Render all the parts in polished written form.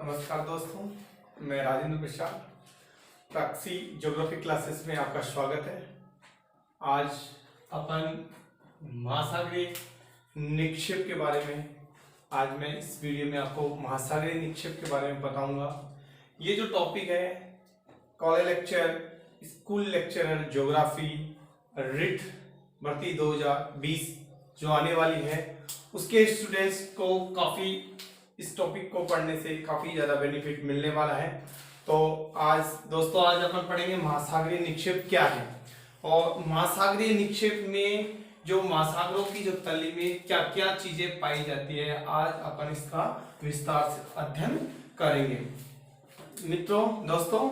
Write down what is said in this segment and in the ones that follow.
नमस्कार दोस्तों, मैं राजेंद्र प्रसाद। प्रैक्सी ज्योग्राफी क्लासेस में आपका स्वागत है। आज अपन महासागरीय निक्षेप के बारे में आज मैं इस वीडियो में आपको महासागरीय निक्षेप के बारे में बताऊंगा। ये जो टॉपिक है college lecture, school lecturer geography writ भर्ती 2020 जो आने वाली है उसके स्टूडेंट्स को काफ़ी इस टॉपिक को पढ़ने से काफी ज्यादा बेनिफिट मिलने वाला है। तो आज दोस्तों अपन पढ़ेंगे महासागरीय निक्षेप क्या है और महासागरीय निक्षेप में जो महासागरों की जो तली में क्या क्या चीजें पाई जाती है, आज अपन इसका विस्तार से अध्ययन करेंगे। मित्रों दोस्तों,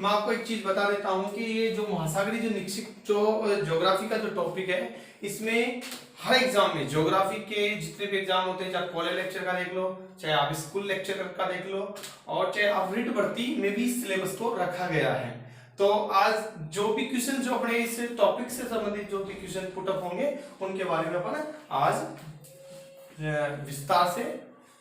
मैं आपको एक चीज बता देता हूं कि ये जो महासागरीय जो निक्षेप जो ज्योग्राफी का जो टॉपिक है, इसमें हर एग्जाम में ज्योग्राफी के जितने भी एग्जाम होते हैं, चाहे कॉलेज लेक्चर का देख लो, चाहे आप स्कूल लेक्चर का देख लो और चाहे आप रिट भर्ती में भी सिलेबस को रखा गया है। तो आज जो भी क्वेश्चन जो अपने इस टॉपिक से संबंधित जो भी क्वेश्चन पुट अप होंगे उनके बारे में अपन आज विस्तार से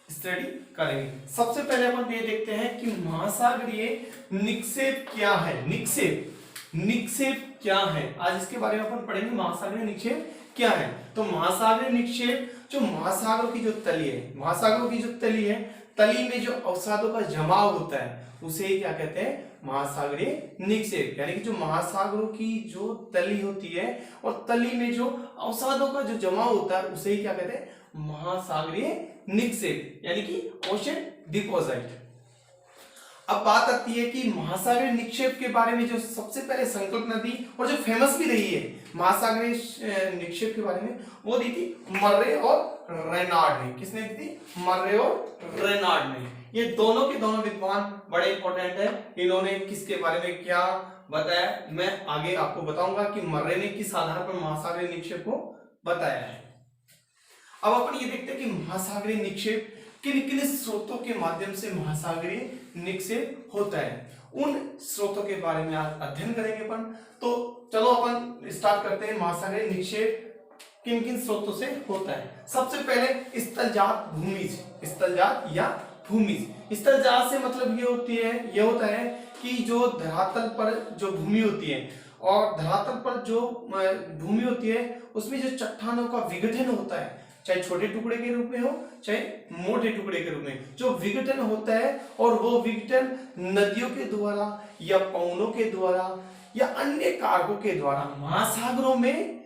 स्टडी करेंगे। सबसे पहले अपन ये देखते हैं कि महासागरीय निक्षेप क्या है। निक्षेप क्या है, आज इसके बारे में अपन पढ़ेंगे। महासागरीय निक्षेप क्या है? तो महासागरीय निक्षेप जो महासागरों की जो तली है, महासागरों की जो तली है, तली में जो अवसादों का जमाव होता है उसे ही क्या कहते हैं? महासागरीय निक्षेप। यानी कि जो महासागरों की जो तली होती है और तली में जो अवसादों का जो जमाव होता है उसे ही क्या कहते हैं? महासागरीय निक्षेप, यानी कि ओशन डिपॉजिट। अब बात आती है कि महासागरीय निक्षेप के बारे में जो सबसे पहले संकल्पना दी और जो फेमस भी रही है महासागरीय निक्षेप के बारे में, वो दी थी मर्रे और रेनाल्ड ने। किसने दी थी? मर्रे और रेनाल्ड ने। ये दोनों के दोनों विद्वान बड़े इंपॉर्टेंट है। इन्होंने किसके बारे में क्या बताया मैं आगे आपको बताऊंगा कि मर्रे ने किस आधार पर महासागरीय निक्षेप को बताया है। अब अपन ये देखते हैं कि महासागरीय निक्षेप किन किन स्रोतों के माध्यम से महासागरीय निक्षेप होता है, उन स्रोतों के बारे में आज अध्ययन करेंगे अपन। तो चलो अपन स्टार्ट करते हैं। महासागरीय निक्षेप किन किन स्रोतों से होता है। सबसे पहले स्थलजात भूमिज, स्थलजात या भूमिज। स्थलजात से मतलब ये होता है कि जो धरातल पर जो भूमि होती है और धरातल पर जो भूमि होती है उसमें जो चट्टानों का विघटन होता है, चाहे छोटे टुकड़े के रूप में हो चाहे मोटे टुकड़े के रूप में, जो विघटन होता है और वो विघटन नदियों के द्वारा या पवनों के द्वारा या अन्य कारकों के द्वारा महासागरों में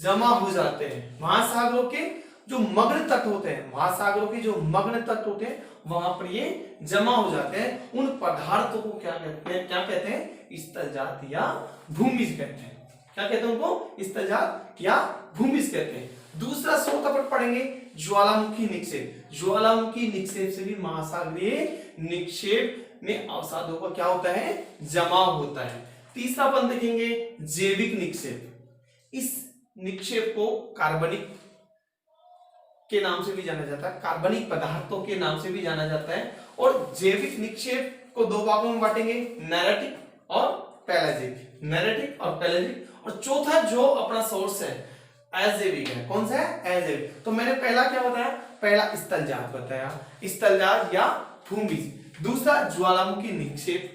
जमा हो जाते हैं। महासागरों के जो मग्न तट होते हैं, महासागरों के जो मग्न तट होते हैं वहां पर ये जमा हो जाते हैं। उन पदार्थों को क्या कहते हैं? स्थलजात या भूमिज कहते हैं। क्या कहते हैं उनको? स्थलजात या भूमिज कहते हैं। दूसरा स्रोत अपन पढ़ेंगे ज्वालामुखी निक्षेप। ज्वालामुखी निक्षेप से भी महासागरीय निक्षेप में अवसादों का क्या होता है? जमाव होता है। तीसरा अपन देखेंगे जैविक निक्षेप। इस निक्षेप को कार्बनिक के नाम से भी जाना जाता है, कार्बनिक पदार्थों के नाम से भी जाना जाता है। और जैविक निक्षेप को दो भागों में बांटेंगे, नैरेटिक और पेलाजिक। नैरेटिक और पेलाजिक। और चौथा जो अपना सोर्स है अजैविक है। कौन सा है? अजैविक। तो मैंने पहला क्या बताया? पहला स्थलजात बताया, स्थलजात या भूमिज। दूसरा ज्वालामुखी निक्षेप।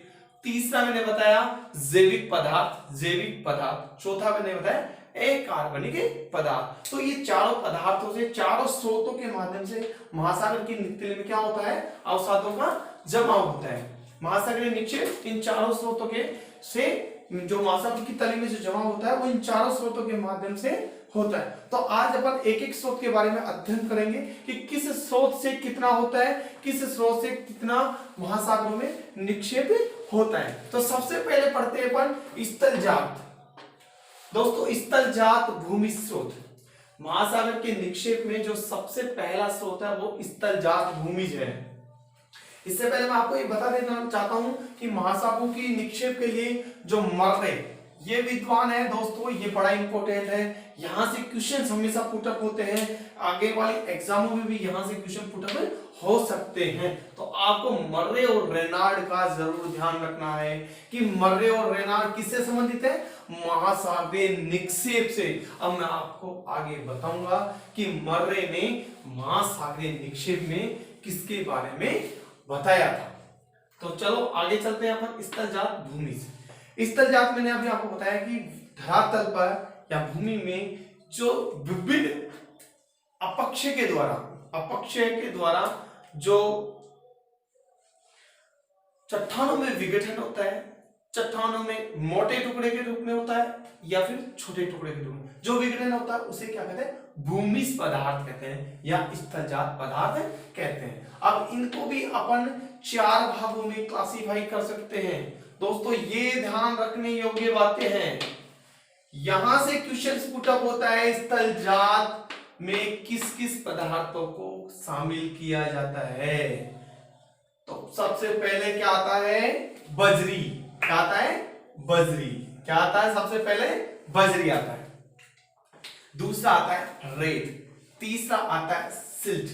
तीसरा मैंने बताया जैविक पदार्थ। चौथा मैंने बताया अकार्बनिक पदार्थ। तो ये चारों पदार्थों से, चारों स्रोतों के माध्यम से महासागर की तली में क्या होता है? अवसादों का जमाव होता है। महासागरीय निक्षेप इन चारों स्रोतों के से जो महासागर की तली में जो जमा होता है वो इन चारों स्रोतों के माध्यम से होता है। तो आज अपन एक एक स्रोत के बारे में अध्ययन करेंगे कि किस स्रोत से कितना होता है, किस स्रोत से कितना महासागरों में निक्षेप होता है। तो सबसे पहले पढ़ते हैं अपन स्थलजात। दोस्तों, स्थलजात भूमि स्रोत। महासागर के निक्षेप में जो सबसे पहला स्रोत है वो स्थलजात भूमिज है। इससे पहले मैं आपको ये बता देना चाहता हूं कि महासागरों की निक्षेप के लिए जो मर्रे ये विद्वान है दोस्तों, ये बड़ा इंपॉर्टेंट है। यहां से क्वेश्चन हमेशा पुटअप होते हैं, आगे वाले एग्जामों में भी यहां से क्वेश्चन पुटअप हो सकते हैं। तो आपको मर्रे और रेनाल्ड का जरूर ध्यान रखना है कि मर्रे और रेनाल्ड किससे संबंधित है? महासागरीय निक्षेप से। अब मैं आपको आगे बताऊंगा कि मर्रे ने महासागरीय निक्षेप में किसके बारे में बताया था। तो चलो आगे चलते हैं अपन स्थलजात भूमि से। स्थलजात मैंने अभी आपको बताया कि धरातल पर या भूमि में जो विभिन्न अपक्षय के द्वारा जो चट्टानों में विघटन होता है, चट्टानों में मोटे टुकड़े के रूप में होता है या फिर छोटे टुकड़े के रूप में जो विघटन होता है उसे क्या कहते हैं, भूमिज पदार्थ कहते हैं या स्थलजात पदार्थ कहते हैं। अब इनको भी अपन 4 भागों में क्लासिफाई कर सकते हैं। दोस्तों ये ध्यान रखने योग्य बातें हैं। यहां से क्वेश्चन पुटअप होता है स्थलजात में किस किस पदार्थों को शामिल किया जाता है। तो सबसे पहले क्या आता है, बजरी। क्या आता है, बजरी। क्या आता है, सबसे पहले बजरी आता है। दूसरा आता है रेत, तीसरा आता है सिल्ट,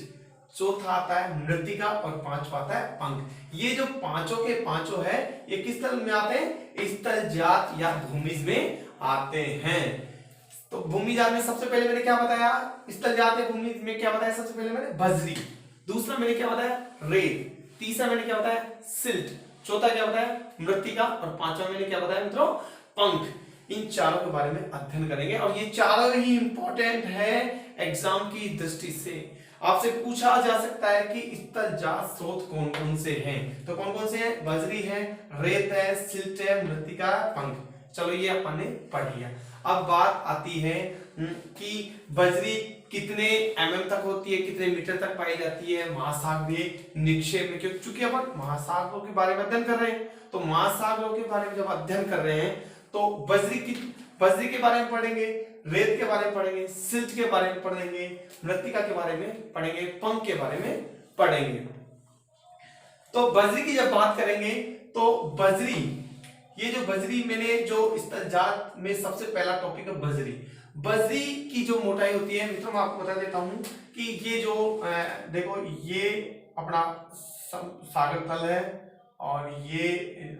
चौथा आता है मृत्तिका और पांचवा आता है पंख। ये जो पांचों के पांचों है ये किस स्थल में आते हैं, स्थलजात या भूमिज में आते हैं। तो भूमिजात में सबसे पहले मैंने क्या बताया, स्थलजात या भूमिज में क्या बताया, सबसे पहले मैंने बजरी, दूसरा मैंने क्या बताया रेत, तीसरा मैंने क्या बताया सिल्ट, चौथा क्या बताया मृत्तिका और पांचवा मैंने क्या बताया मित्रों पंख। इन चारों के बारे में अध्ययन करेंगे और ये चारों ही इंपॉर्टेंट है एग्जाम की दृष्टि से। आपसे पूछा जा सकता है कि स्थलजात स्रोत कौन कौन से हैं, तो कौन कौन से हैं, बजरी है, रेत है, सिल्ट है, मृत्तिका, पंख। चलो ये अपन ने पढ़ लिया। अब बात आती है कि बजरी कितने mm तक होती है, कितने मीटर तक पाई जाती है महासागरीय निक्षेप में। क्योंकि अपन महासागरों के बारे में अध्ययन कर रहे हैं, तो महासागरों के बारे में जब अध्ययन कर रहे हैं तो बजरी के बारे में पढ़ेंगे, रेत के बारे में पढ़ेंगे, सिल्ट के बारे में पढ़ेंगे, मृत्तिका के बारे में पढ़ेंगे, पंख के बारे में पढ़ेंगे। तो बजरी की जब बात करेंगे तो बजरी, ये जो बजरी मैंने जो स्थलजात में सबसे पहला टॉपिक है बजरी। बजरी की जो मोटाई होती है मित्रों मैं आपको बता देता हूं कि ये जो देखो ये अपना सागर तल है और ये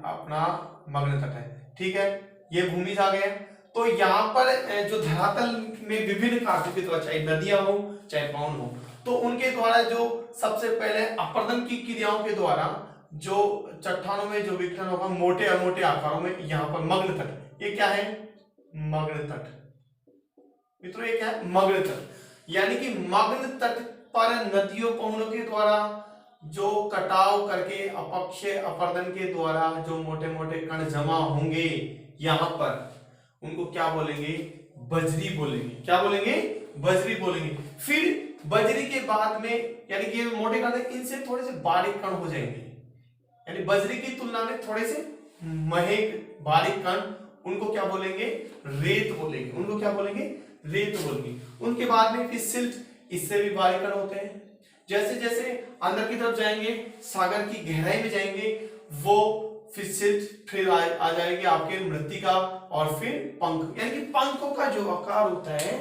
अपना मग्न तट है, ठीक है, ये भूमि आ गया। तो यहाँ पर जो धरातल में विभिन्न कार्यों चाहे नदियां हो चाहे पवन हो, तो उनके द्वारा जो सबसे पहले अपर्दन की क्रियाओं के द्वारा जो चट्टानों में जो विघटन होगा मोटे अमोटे आकारों में, यहाँ पर मग्न तट, ये क्या है मग्न तट मित्रों, ये क्या है मग्न तट। यानी कि मग्न तट पर नदियों पवनों के द्वारा जो कटाव करके अपक्षय अपर्दन के द्वारा जो मोटे मोटे कण जमा होंगे यहां पर, उनको क्या बोलेंगे, बजरी बोलेंगे। क्या बोलेंगे, बजरी बोलेंगे। फिर बजरी के बाद में यानी कि ये मोटे कण इनसे थोड़े से बारीक कण हो जाएंगे, यानी बजरी की तुलना में थोड़े से महेक बारीक कण, उनको क्या बोलेंगे, रेत बोलेंगे। उनको क्या बोलेंगे, रेत बोलेंगे। उनके बाद में फिर सिल्ट, इससे भी बारीक कण होते हैं। जैसे जैसे अंदर की तरफ जाएंगे, सागर की गहराई में जाएंगे, वो फिर सिल्ट, फिर आ जाएगी आपके मृत्तिका और फिर पंख। यानी कि पंखों का जो आकार होता है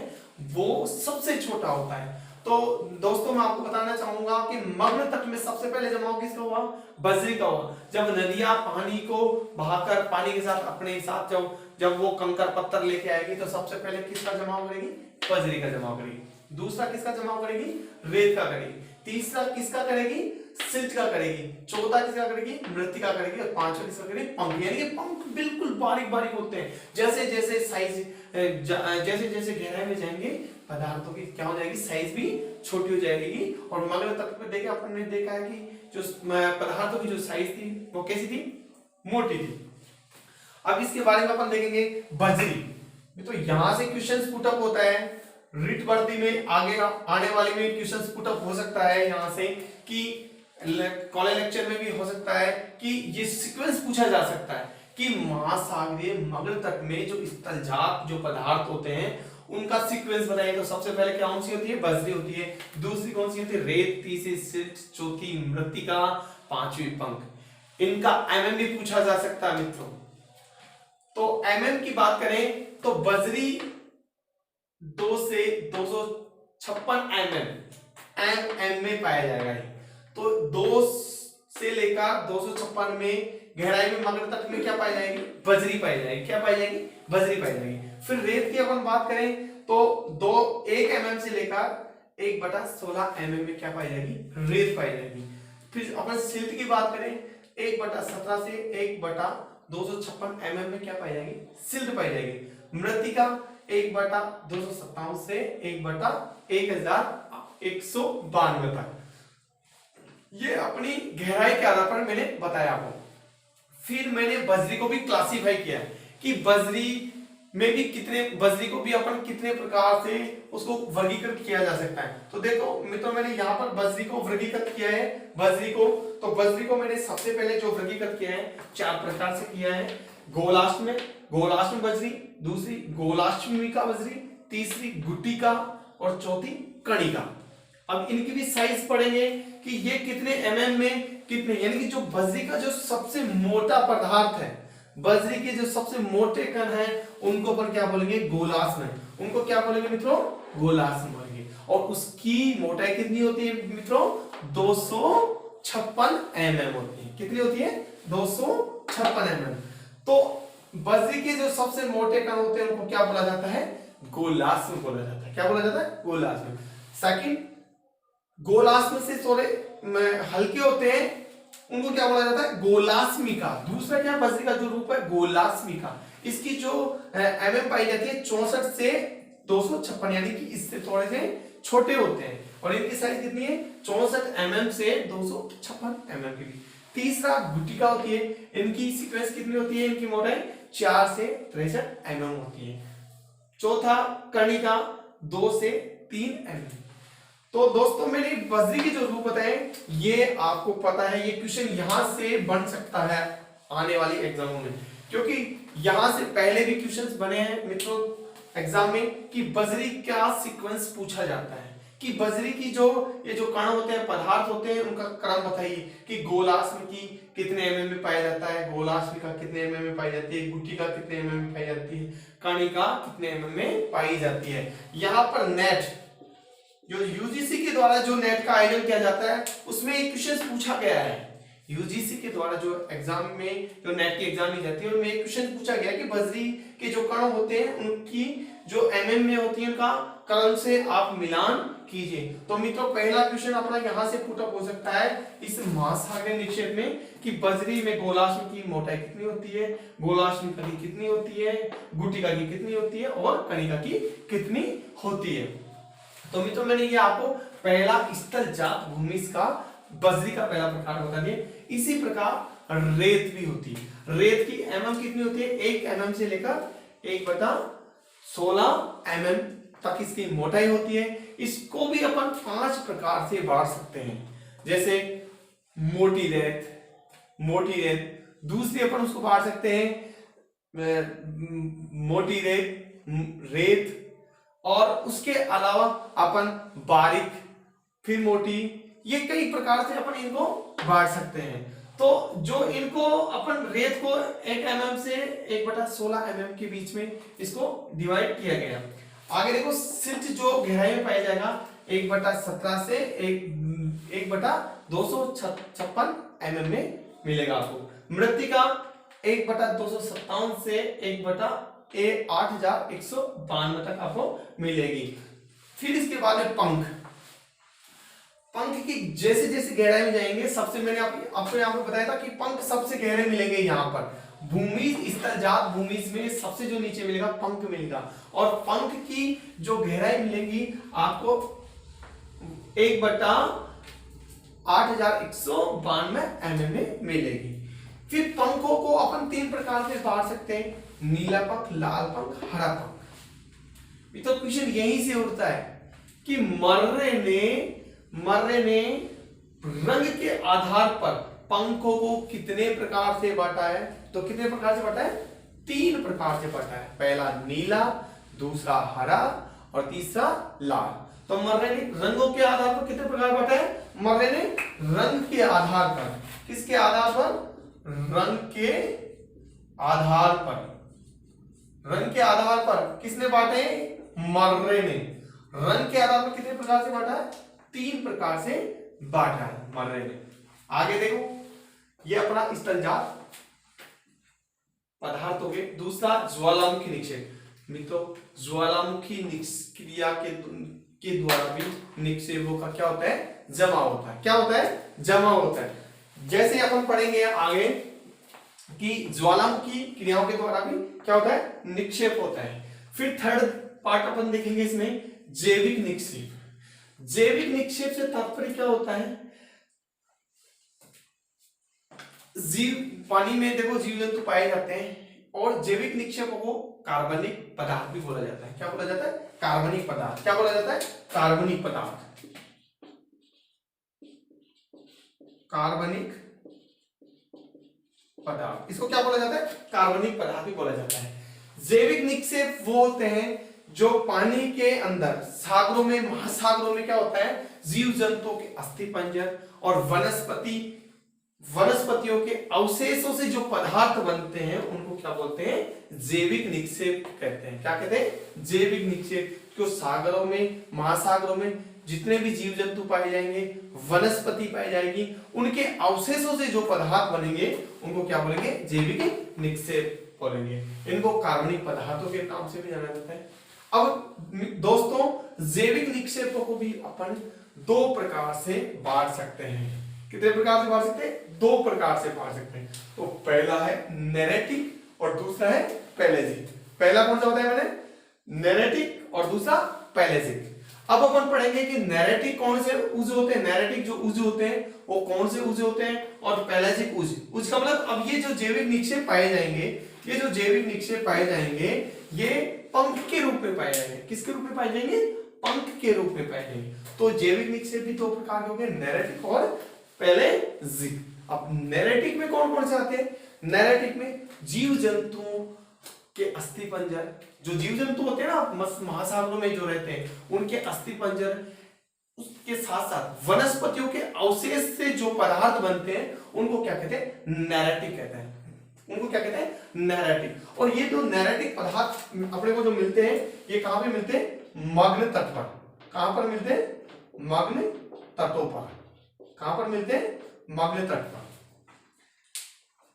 वो सबसे छोटा होता है। तो दोस्तों मैं आपको बताना चाहूंगा कि मग्न तट में सबसे पहले जमाव किसका हुआ, बजरी का हुआ। जब नदियां पानी को बहाकर पानी के साथ अपने साथ जब वो कंकर पत्थर लेके आएगी तो सबसे पहले किसका जमाव करेगी, बजरी का जमाव करेगी। दूसरा किसका जमाव करेगी, रेत का करेगी। तीसरा किसका करेगी, सिल्ट का करेगी। चौथा किसका करेगी, मृत्तिका करेगी। और पांचवा किसका करेगी, पंख। यानी कि पंख बिल्कुल बारीक बारीक होते हैं। जैसे जैसे साइज जैसे जैसे गहराई में जाएंगे पदार्थों की क्या हो जाएगी, साइज भी छोटी हो जाएगी। और मग्न तट पे देखे अपन ने देखा है कि जो पदार्थों की जो साइज थी वो कैसी थी, मोटी थी। अब इसके बारे में अपन देखेंगे बजरी। तो यहां से क्वेश्चन पुट अप होता है रिट वर्दी में, आगे आने वाले में क्वेश्चन पुट अप हो सकता है यहां से, कि कॉलेज लेक्चर में भी हो सकता है कि ये सीक्वेंस पूछा जा सकता है कि महासागरीय मग्न तट में जो स्थलजात जो पदार्थ होते हैं उनका सीक्वेंस बताइए। तो सबसे पहले कौन सी होती है, बजरी होती है। दूसरी कौन सी होती है, रेत। तीसरी सिल्ट, चौथी मृत्तिका, पांचवी पंख। इनका एमएम भी पूछा जा सकता है मित्रों। तो एमएम की बात करें तो बजरी 2 से 256 एमएम में पाया जाएगा। तो 2 से लेकर 256 में गहराई में मग्न तट में क्या पाई जाएगी, बजरी पाई जाएगी। क्या पाई जाएगी, बजरी पाई जाएगी। फिर रेत की अपन बात करें तो 1 mm से लेकर 1/16 mm में क्या पाई जाएगी, रेत पाई जाएगी। फिर अपन सिल्ट की बात करें, 1/17 से 1/256 mm में क्या पाई जाएगी, सिल्ट पाई जाएगी। मृत्तिका 1/257 से 1/1192 तक, ये अपनी गहराई के आधार पर मैंने बताया आपको। फिर मैंने बजरी को भी क्लासिफाई किया कि बजरी में भी बजरी को भी अपन कितने प्रकार से उसको वर्गीकृत किया जा सकता है। तो देखो मित्रों, मैंने यहाँ पर बजरी को वर्गीकृत किया है। बजरी को मैंने सबसे पहले जो वर्गीकृत किया है 4 प्रकार से किया है। गोलाष्म बजरी, दूसरी गोलाष्मिका बजरी, तीसरी गुटिका और चौथी कणिका। अब इनकी भी साइज पढ़ेंगे कि ये कितने mm में कितने, यानी कि जो बजरी का जो सबसे मोटा पदार्थ है, बजरी के जो सबसे मोटे कण हैं उनको पर क्या बोलेंगे, गोलाष्म। उनको क्या बोलेंगे मित्रों, गोलाष्म बोलेंगे। और उसकी मोटाई कितनी होती है मित्रों, 256 mm होती है। कितनी होती है, 256 mm। तो बजरी के जो सबसे मोटे कण होते हैं उनको क्या बोला जाता है, गोलाष्म बोला जाता है। क्या बोला जाता है, गोलाष्म। सेकंड, गोलाष्म से थोड़े हल्के होते हैं उनको क्या बोला जाता है, गोलाष्मिका। दूसरा क्या, बजरी का जो रूप है गोलाष्मिका, इसकी जो mm पाई जाती है 64 से 256, यानी कि इससे थोड़े से छोटे होते हैं। और इनकी साइज कितनी है, 64 mm से 256 mm की। तीसरा गुटिका होती है, इनकी सीक्वेंस कितनी होती है, इनकी मोटाई 4 से 63 mm होती है। चौथा कणिका 2 से 3 mm। तो दोस्तों मैंने बजरी के जो रूप बताए ये आपको पता है, ये क्वेश्चन यहां से बन सकता है आने वाली एग्जामों में, क्योंकि यहां से पहले भी क्वेश्चंस बने हैं मित्रों एग्जाम में कि बजरी का सीक्वेंस पूछा जाता है कि बजरी की जो ये जो कण होते हैं, पदार्थ होते हैं, उनका क्रम बताइए कि गोलाष्म की कितने mm में पाया जाता है, गोलाष्मिका कितने mm में पाई जाती है, गुटिका कितने mm में पाई जाती है, कणिका कितने mm में पाई जाती है। यहाँ पर नेट जो यूजीसी के द्वारा जो नेट का आयोजन किया जाता है उसमें एक क्वेश्चन पूछा गया है। यूजीसी के द्वारा जो एग्जाम में जो नेट की एग्जाम ली जाती है उनमें एक क्वेश्चन पूछा गया कि बजरी के जो कण होते हैं उनकी जो mm में होती है उनका क्रम से आप मिलान कीजिए। तो मित्रों पहला क्वेश्चन अपना यहाँ से पुट अप हो सकता है इस महासागरीय निक्षेप में कि बजरी में गोलाष्म की मोटाई कितनी होती है, गोलाष्म की कितनी होती है, गुटिका की कितनी होती है और कणिका की कितनी होती है। तो मित्रों मैंने ये आपको पहला स्थलजात भूमिज का बजरी का पहला प्रकार बता दिया। इसी प्रकार रेत भी होती है। रेत की mm कितनी होती है, 1 mm से लेकर 1/16 mm तक इसकी मोटाई होती है। इसको भी अपन 5 प्रकार से बांट सकते हैं, जैसे मोटी रेत, दूसरी अपन उसको बांट सकते हैं मोटी रेत, और उसके अलावा अपन बारीक, फिर मोटी, ये कई प्रकार से अपन इनको बांट सकते हैं। तो जो इनको अपन रेत को 1 mm से 1/16 mm के बीच में इसको डिवाइड किया गया। आगे देखो सिल्ट जो गहराई में पाया जाएगा 1/17 से 1/256 mm में मिलेगा आपको। मृत्तिका 1/257 से 1/8192 तक आपको मिलेगी। फिर इसके बाद में पंख की जैसे जैसे गहराई में जाएंगे, सबसे मैंने आपको यहाँ पे बताया था कि पंख सबसे गहरे मिलेंगे। यहाँ पर भूमिज स्थलजात भूमिज में सबसे जो नीचे मिलेगा पंख मिलेगा, और पंख की जो गहराई मिलेगी आपको 1/8192 mm में मिलेगी। फिर पंखों को अपन 3 प्रकार से बांट सकते हैं, नीला पंख, लाल पंख, हरा पंख। तो क्वेश्चन यहीं से उठता है कि मर्रे ने रंग के आधार पर पंखों को कितने प्रकार से बांटा है। तो कितने प्रकार से बांटा है, 3 प्रकार से बांटा है। पहला नीला, दूसरा हरा और तीसरा लाल। तो मर्रे ने रंगों के आधार पर कितने प्रकार बांटा है, मर्रे ने रंग के आधार पर, किसके आधार पर, रंग के आधार पर, रंग के आधार पर किसने बांटे, मर्रे ने रंग के आधार पर कितने प्रकार से बांटा है, 3 प्रकार से बांटा है मर्रे ने। आगे देखो ये अपना स्थलजात पदार्थ हो गए। दूसरा ज्वालामुखी निक्षेप। मित्रों ज्वालामुखी क्रिया के द्वारा भी निक्षेपों का क्या होता है, जमा होता है। क्या होता है? जमा होता है। जैसे अपन पढ़ेंगे आगे कि ज्वालामुखी क्रियाओं के द्वारा भी क्या होता है? निक्षेप होता है। फिर थर्ड पार्ट अपन देखेंगे इसमें जैविक निक्षेप। जैविक निक्षेप से तात्पर्य क्या होता है? जीव पानी में देखो जीव जंतु पाए जाते हैं और जैविक निक्षेपों को कार्बनिक पदार्थ भी बोला जाता है। क्या बोला जाता है? कार्बनिक पदार्थ। क्या बोला जाता है? कार्बनिक पदार्थ। कार्बनिक पदार्थ, इसको क्या बोला जाता है? कार्बनिक पदार्थ भी बोला जाता है। जैविक निक्षेप वो होते हैं जो पानी के अंदर सागरों में, महासागरों में क्या होता है? जीव जंतुओं के अस्थिपंजर और वनस्पतियों के अवशेषों से जो पदार्थ बनते हैं उनको क्या बोलते हैं? जैविक निक्षेप कहते हैं। क्या कहते हैं? जैविक निक्षेप। क्यों? सागरों में, महासागरों में जितने भी जीव जंतु पाए जाएंगे, वनस्पति पाई जाएगी, उनके अवशेषों से जो पदार्थ बनेंगे उनको क्या बोलेंगे? जैविक निक्षेप बोलेंगे। इनको कार्बनिक पदार्थों के नाम से भी जाना जाता है। अब दोस्तों जैविक निक्षेपों को भी अपन दो प्रकार से बांट सकते हैं। कितने प्रकार से बांट सकते हैं? दो प्रकार से बांट सकते हैं। तो पहला है नेरेटिक और दूसरा है पैलेजिक। पहला कौन सा होता है? मैंने नेरेटिक और दूसरा पैलेजिक। अब अपन पढ़ेंगे कि नेरेटिक कौन से उज होते हैं, नेरेटिक जो उज होते हैं वो कौन से उज होते हैं, और पैलेजिक उज। उज का मतलब अब ये जो जैविक निक्षेप पाए जाएंगे, ये जो जैविक निक्षेप पाए जाएंगे ये पंख के रूप में पाए जाएंगे। किसके रूप में पाए जाएंगे? पंख के रूप में पाए जाएंगे। तो जैविक निक्षेप भी दो प्रकार के हो गए, नेरेटिक और पैलेजिक। अब नेरेटिक में कौन कौन से आते हैं? नेरेटिक में जीव जंतुओं के अस्थिपंजर, जो जीव जंतु होते हैं ना महासागरों में जो रहते हैं, उनके अस्थिपंजर, उसके साथ साथ वनस्पतियों के अवशेष से जो पदार्थ बनते हैं उनको क्या कहते हैं? नैरेटिक कहते हैं। उनको क्या कहते हैं? नैरेटिक। और ये जो नैरेटिक पदार्थ अपने को जो मिलते हैं, ये कहां पे मिलते हैं? मग्न तट पर। कहां पर मिलते हैं? मग्न तटों पर। कहां पर मिलते हैं? मग्न तट पर।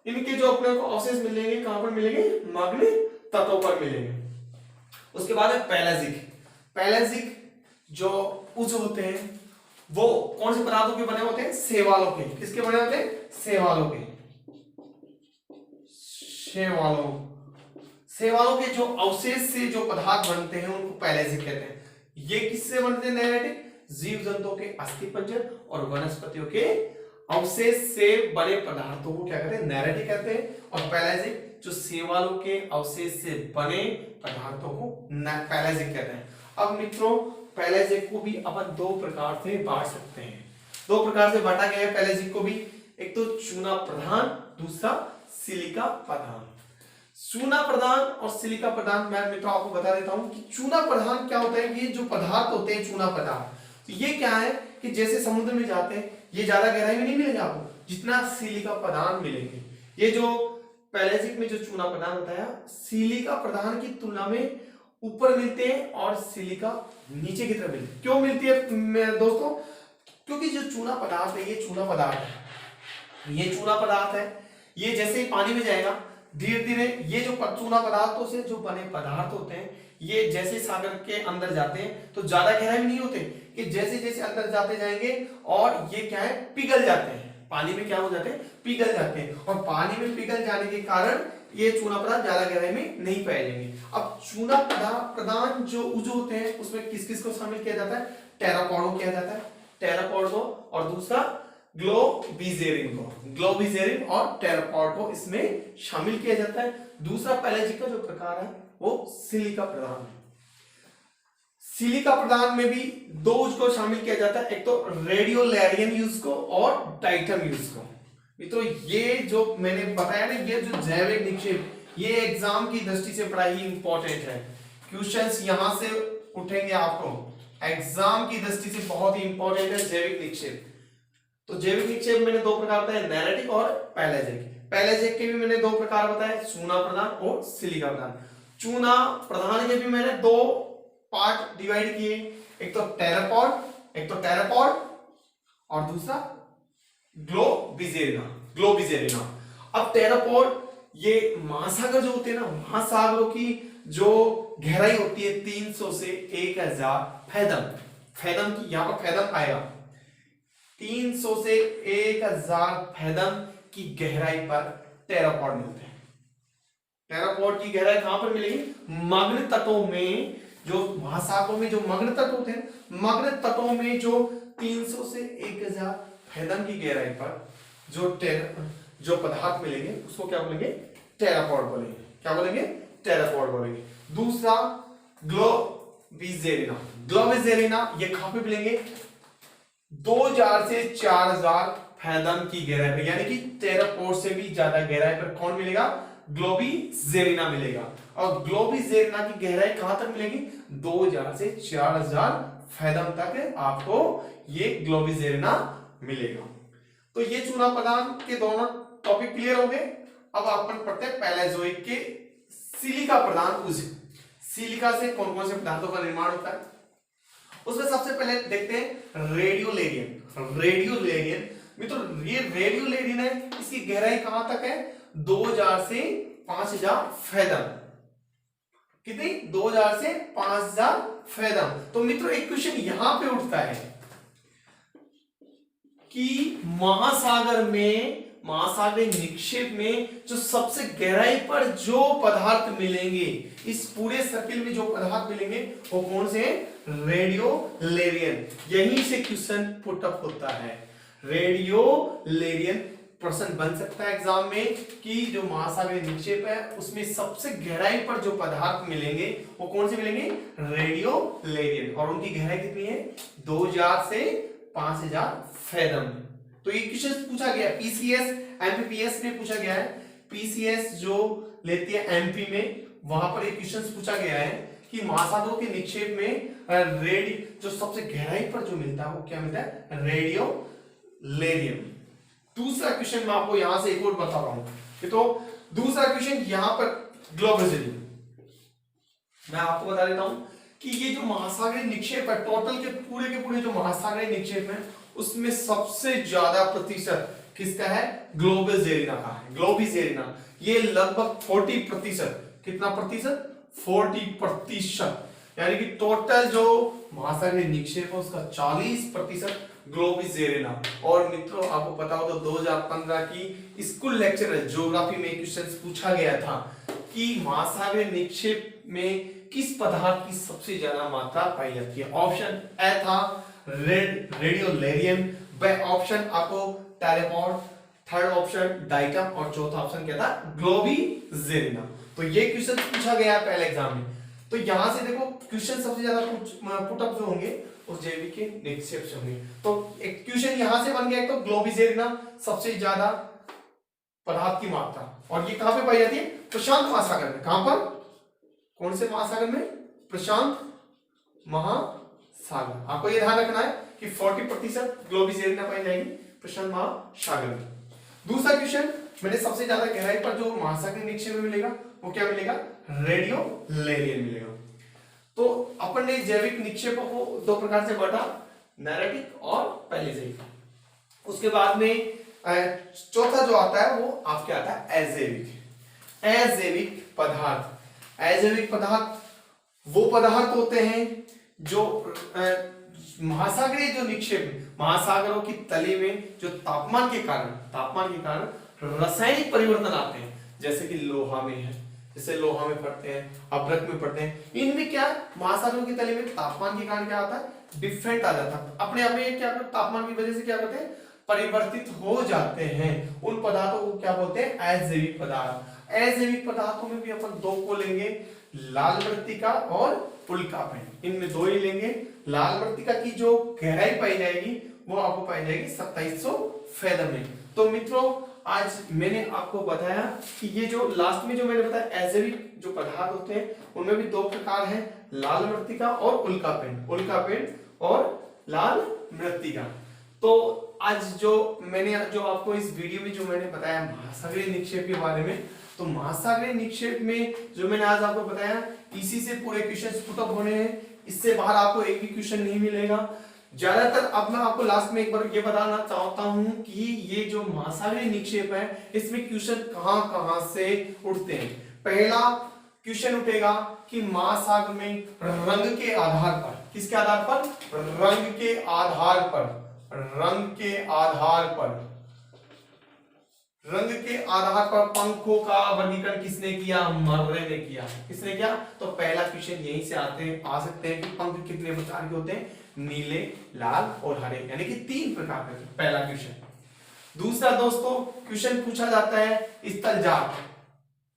इनके जो अपने को अवशेष मिलेंगे कहां पर मिलेंगे? मग्न तटों पर मिलेंगे। उसके बाद है पैलेजिक। पैलेजिक जो उज होते हैं वो कौन से पदार्थों के बने होते हैं? शैवालों के। किसके बने होते हैं? शैवालों के। शैवालों के जो अवशेष से जो पदार्थ बनते हैं उनको पैलेजिक कहते हैं। ये किससे बनते हैं? नैरेटिक जीव जंतुओं के अस्थिपंजर और वनस्पतियों के अवशेष से बने पदार्थों को क्या कहते हैं? नैरेटिक कहते हैं। और पैलेजिक जो शैवालों के अवशेष से बने पदार्थों को पैलेजिक कहते हैं। अब मित्रों पैलेजिक को भी अपन दो प्रकार से बांट सकते हैं। दो प्रकार से बांटा गया है पैलेजिक को भी। एक तो चूना प्रधान, दूसरा सिलिका प्रधान। चूना प्रधान और सिलिका प्रधान मैं मित्रों आपको बता देता हूं कि चूना प्रधान क्या होता है? ये जो पदार्थ होते हैं चूना पदार्थ, तो ये क्या है कि जैसे समुद्र में जाते हैं ये ज्यादा गहराई में नहीं मिलेगा आपको जितना सिलिका प्रधान मिलेंगे। ये जो पैलेजिक में जो चूना प्रधान होता है सिलिका प्रधान की तुलना में ऊपर मिलते हैं और सिलिका नीचे की तरफ मिलती है। क्यों मिलती है दोस्तों? क्योंकि जो चूना पदार्थ है ये चूना पदार्थ है, ये चूना पदार्थ है, ये जैसे ही पानी में जाएगा धीरे धीरे ये जो चूना पदार्थों से जो बने पदार्थ होते हैं ये जैसे सागर के अंदर जाते हैं तो ज्यादा गहराई में नहीं होते, कि जैसे जैसे अंदर जाते जाएंगे और ये क्या है? पिघल जाते हैं। पानी में क्या हो जाते हैं? पिघल जाते हैं। और पानी में पिघल जाने के कारण ये चूना पदार्थ ज्यादा गहराई में नहीं पाए जाएंगे। अब चूना प्रधान जो उज होते हैं उसमें किस किस को शामिल किया जाता है? टेरापोडो किया जाता है, टेरापोडो, और दूसरा ग्लोबिजेरिन को। ग्लोबिजेरिन और टेरापोड को इसमें शामिल किया जाता है। दूसरा पैलेजिक का जो प्रकार है वो सिलिका प्रधान है। सिलिका प्रधान में भी दो उज को शामिल किया जाता है, एक तो रेडियोलैरियन यूज को और टाइटम यूज को। मित्रों ये जो मैंने बताया ना, ये जो जैविक निक्षेप ये एग्जाम की दृष्टि से बड़ा ही इंपॉर्टेंट है। क्वेश्चंस यहां से उठेंगे आपको, एग्जाम की दृष्टि से बहुत ही इंपॉर्टेंट है जैविक निक्षेप। तो जैविक निक्षेप मैंने दो प्रकार बताए, नैरेटिक और पैलेजिक। पैलेजिक के भी मैंने दो प्रकार बताए, चूना प्रधान और सिलिका प्रधान। चूना प्रधान के भी मैंने दो पार्ट डिवाइड किए, एक तो टेरापोड और दूसरा ग्लोबिजेरिना। अब टेरापोड ये महासागर जो होते हैं ना, महासागरों की जो गहराई होती है 300 से 1000 फैदम की, यहाँ पर फैदम आएगा। 300 से 1000 फैदम की गहराई पर टेरापॉड मिलते हैं। टेरापॉड की गहराई कहां पर मिलेगी? मग्न तटों में, जो महासागरों में जो मग्न तट होते हैं, मग्न तटों में जो 300 से 1000 फैदम की गहराई पर जो पदार्थ मिलेंगे उसको क्या बोलेंगे? टेरापॉड बोलेंगे। क्या बोलेंगे? टेरापॉड बोलेंगे। दूसरा ग्लोबिजेरिना। ग्लोबिजेरिना ये कहां पे मिलेंगे? 2000 से 4000 फैदम की गहराई पर, यानी कि टेरापॉड से भी ज्यादा गहराई पर कौन मिलेगा? ग्लोबिजेरिना मिलेगा। और ग्लोबिजेरिना की गहराई कहां तक मिलेगी? 2000 से 4000 फैदम तक आपको ये ग्लोबिजेरिना मिलेगा। तो ये चूना प्रदान के दोनों टॉपिक क्लियर हो गए। अब अपन पढ़ते हैं पैलेजोइक के सिलिका प्रदान उज। सिलिका से कौन कौन से पदार्थों का निर्माण होता है? उसमें सबसे पहले देखते हैं रेडियोलेरियन। रेडियोलेरियन मित्रों, ये रेडियोलेरियन है, इसकी गहराई कहां तक है? 2000 से 5000 फैदम। कितनी? 2000 से 5000 फैदम। तो मित्रों एक क्वेश्चन यहां पे उठता है कि महासागरीय निक्षेप में जो सबसे गहराई पर जो पदार्थ मिलेंगे, इस पूरे सर्किल में जो पदार्थ मिलेंगे वो कौन से? रेडियोलेरियन। यहीं से क्वेश्चन पुट अप होता है। रेडियोलेरियन प्रश्न बन सकता है एग्जाम में कि जो महासागरीय निक्षेप है उसमें सबसे गहराई पर जो पदार्थ मिलेंगे वो कौन से मिलेंगे? रेडियोलेरियन। और उनकी गहराई कितनी है? 2000 से 5000 फैदम। तो ये क्वेश्चन पूछा गया पीसीएस एमपीपीएस में पूछा गया है। पीसीएस जो लेती है एमपी में, वहां पर एक क्वेश्चन पूछा गया है कि महासागरों के निक्षेप में जो सबसे गहराई पर जो मिलता है वो क्या मिलता है? रेडियोलेरियन। दूसरा क्वेश्चन मैं आपको यहां से एक और बता रहा हूं। तो दूसरा क्वेश्चन यहां पर ग्लोबिजेरियन, मैं आपको बता देता हूं कि ये जो महासागरीय निक्षेप है, टोटल के पूरे जो महासागरीय निक्षेप है उसमें सबसे ज्यादा प्रतिशत किसका है? ग्लोबिजेरिना का है। ग्लोबिजेरिना ये लगभग 40%। कितना प्रतिशत? 40%। यानी कि टोटल जो महासागरीय निक्षेप है उसका 40% ग्लोबिजेरिना। और मित्रों आपको पता हो तो 2015 की स्कूल लेक्चर ज्योग्राफी में क्वेश्चन पूछा गया था कि महासागरीय निक्षेप में किस पदार्थ की सबसे ज्यादा मात्रा पाई जाती है। ऑप्शन ए था रेडियोलेरियन, बी ऑप्शन आपको टेरापॉड, थर्ड ऑप्शन डाइटम और चौथा ऑप्शन क्या था? ग्लोबिजेरिना। तो ये क्वेश्चन पूछा गया है पहले एग्जाम में। तो यहां से देखो क्वेश्चन सबसे ज्यादा पुटअप जो होंगे उस जैविक के निक्षेप से होंगे। तो एक क्वेश्चन यहां से बन गया, तो ग्लोबिजेरिना सबसे ज्यादा पदार्थ की मात्रा, और ये कहां पे पाई जाती है? प्रशांत महासागर में। कहां पर? कौन से महासागर में? प्रशांत महासागर। आपको ये ध्यान रखना है कि 40% ग्लोबिजेरिना पाई जाएगी प्रशांत महासागर में। दूसरा क्वेश्चन, मैंने सबसे ज्यादा गहराई पर जो महासागरीय निक्षेप में मिलेगा वो क्या मिलेगा? रेडियोलेरियन मिलेगा। तो अपन ने जैविक निक्षेपों को दो प्रकार से बांटा, नैरेटिक और पैलेजोइक। उसके बाद में चौथा जो आता है वो आपके आता है अजैविक। अजैविक पदार्थ। अजैविक पदार्थ वो पदार्थ होते हैं जो महासागरीय जो निक्षेप, महासागरों की तली में जो तापमान के कारण रासायनिक परिवर्तन आते हैं, जैसे कि लोहा में है, जैसे लोहा में पढ़ते हैं, अभ्रक में पढ़ते हैं। इनमें क्या महासागरों की तली में तापमान के कारण क्या आता है? डिफरेंट आ जाता है अपने आप में। क्या तापमान की वजह से क्या करते हैं? परिवर्तित हो जाते हैं। उन पदार्थों को क्या बोलते हैं? अजैविक पदार्थ। अजैविक पदार्थों में भी अपन दो को लेंगे, लाल मृत्तिका और उल्कापिंड। इनमें दो ही लेंगे। लाल मृत्तिका की जो गहराई पाई जाएगी वो आपको पाई जाएगी 2700 फैदम में। तो मित्रों आज मैंने आपको बताया कि ये जो लास्ट में जो मैंने बताया अजैविक जो पदार्थ होते हैं उनमें भी दो प्रकार हैं, लाल मृत्तिका और उल्कापिंड। उल्कापिंड और लाल मृत्तिका। तो आज जो मैंने जो आपको इस वीडियो में जो मैंने बताया महासागरीय निक्षेप के बारे में, तो महासागरीय निक्षेप में जो मैंने आज आपको बताया इसी से पूरे क्वेश्चन पुट अप होने हैं। इससे बाहर आपको एक भी क्वेश्चन नहीं मिलेगा ज्यादातर। अब मैं आपको लास्ट में एक बार ये बताना चाहता हूं कि ये जो महासागरीय निक्षेप है इसमें क्वेश्चन कहां से उठते हैं। पहला क्वेश्चन उठेगा कि महासागर में रंग के आधार पर, किसके आधार पर? रंग के आधार पर रंग के आधार पर, रंग के आधार पर पंखों का वर्गीकरण किसने किया? मर्रे ने किया। किसने किया? तो पहला क्वेश्चन यहीं से आ सकते हैं कि पंख कितने प्रकार के होते हैं? नीले, लाल और हरे, यानी कि 3 प्रकार के। पहला क्वेश्चन। दूसरा दोस्तों क्वेश्चन पूछा जाता है स्थल जात।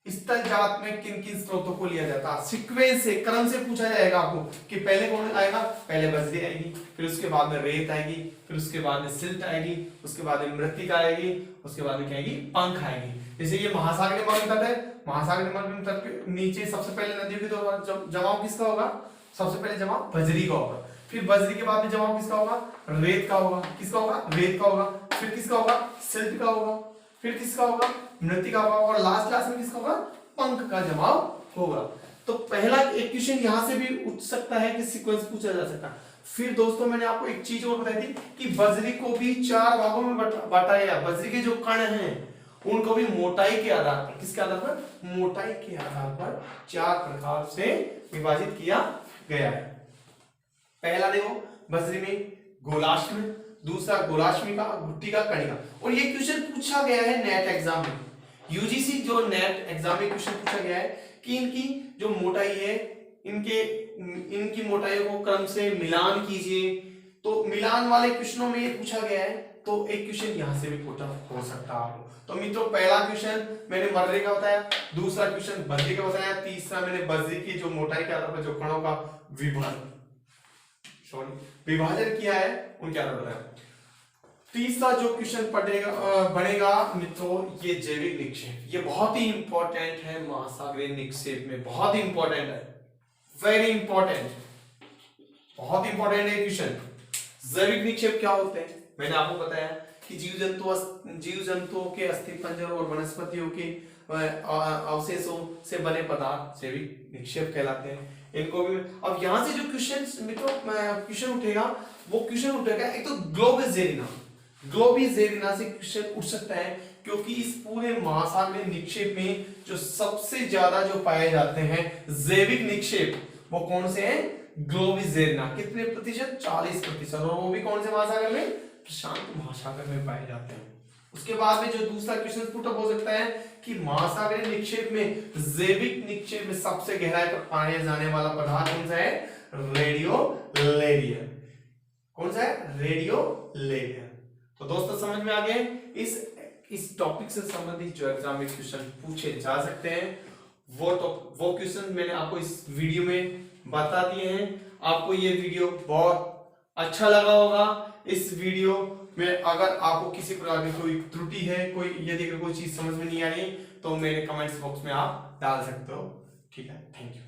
स्थल जात में किन किन स्रोतों को लिया जाता है? सीक्वेंस से, क्रम से पूछा जाएगा आपको कि पहले कौन आएगा? पहले बजरी आएगी, फिर उसके बाद में रेत आएगी, फिर उसके बाद में सिल्ट आएगी, उसके बाद में मृत्तिका आएगी, उसके बाद में क्या आएगी? पंख आएगी। जैसे ये महासागरीय मरुन तट है, महासागरीय मरुन तट के नीचे सबसे पहले नदियों की तो जमाव किसका होगा? सबसे पहले जमाव बजरी का होगा, फिर बजरी के बाद में जमाव किसका होगा? रेत का होगा। किसका होगा? रेत का होगा। फिर किसका होगा? सिल्ट का होगा। फिर किसका होगा? मृत्तिका होगा। और लास्ट में किसका होगा? पंख का जमाव होगा। तो पहला एक क्वेश्चन यहां से भी उठ सकता है कि सीक्वेंस पूछा जा सकता है। फिर दोस्तों मैंने आपको एक चीज और बताई थी कि बजरी को भी 4 भागों में बांटा गया। बजरी के जो कण हैं उनको भी मोटाई के आधार पर, किसके आधार पर? मोटाई के आधार पर 4 प्रकार से विभाजित किया गया है। पहला देखो बजरी में गोलाश्म, दूसरा गोलाश्मिका, गुट्टिका, कणिका। और ये क्वेश्चन पूछा गया है नेट एग्जाम में, यूजीसी जो नेट एग्जाम में क्वेश्चन पूछा गया है कि इनकी जो मोटाई है, इनकी मोटाई को क्रम से मिलान कीजिए। तो मिलान वाले क्वेश्चनों में ये पूछा गया है, तो एक क्वेश्चन यहां से भी पूछा हो सकता है। तो मित्रों पहला क्वेश्चन मैंने मर्रे का बताया, दूसरा क्वेश्चन बजरी का बताया, तीसरा मैंने बजरी की जो मोटाई के आधार पर जो कणों का विभाजन किया है उनके आधार पर बताया। तीसरा जो क्वेश्चन बनेगा मित्रों ये जैविक निक्षेप। ये बहुत ही इंपॉर्टेंट है महासागरीय निक्षेप में, बहुत ही इंपॉर्टेंट है, वेरी इंपॉर्टेंट, बहुत इंपॉर्टेंट है क्वेश्चन। जैविक निक्षेप क्या होते हैं? मैंने आपको बताया कि जीव जंतुओं के अस्थिपंजर और वनस्पतियों के अवशेषों से बने पदार्थ जैविक निक्षेप कहलाते हैं। इनको भी अब यहां से जो क्वेश्चन उठेगा वो क्वेश्चन उठेगा एक तो ग्लोबिजेरिना से क्वेश्चन उठ सकता है, क्योंकि इस पूरे महासागरीय निक्षेप में जो सबसे ज्यादा जो पाए जाते हैं जैविक निक्षेप वो कौन से हैं? ग्लोबिजेरिना। कितने प्रतिशत? 40%। और वो भी कौन से महासागर में? प्रशांत महासागर में पाए जाते हैं। उसके बाद में जो दूसरा क्वेश्चन पुटअप हो सकता है कि महासागरीय निक्षेप में, जैविक निक्षेप में सबसे गहराई पर पाए जाने वाला पदार्थ कौन सा है? रेडियोलेरियम। कौन सा है? रेडियोलेरियम। तो दोस्तों समझ में आ गए इस टॉपिक से संबंधित जो एग्जाम में क्वेश्चन पूछे जा सकते हैं वो क्वेश्चन मैंने आपको इस वीडियो में बता दिए हैं। आपको ये वीडियो बहुत अच्छा लगा होगा। इस वीडियो में अगर आपको किसी प्रकार की कोई त्रुटि है, यदि कोई चीज समझ में नहीं आ रही तो मेरे कमेंट्स बॉक्स में आप डाल सकते हो। ठीक है, थैंक यू।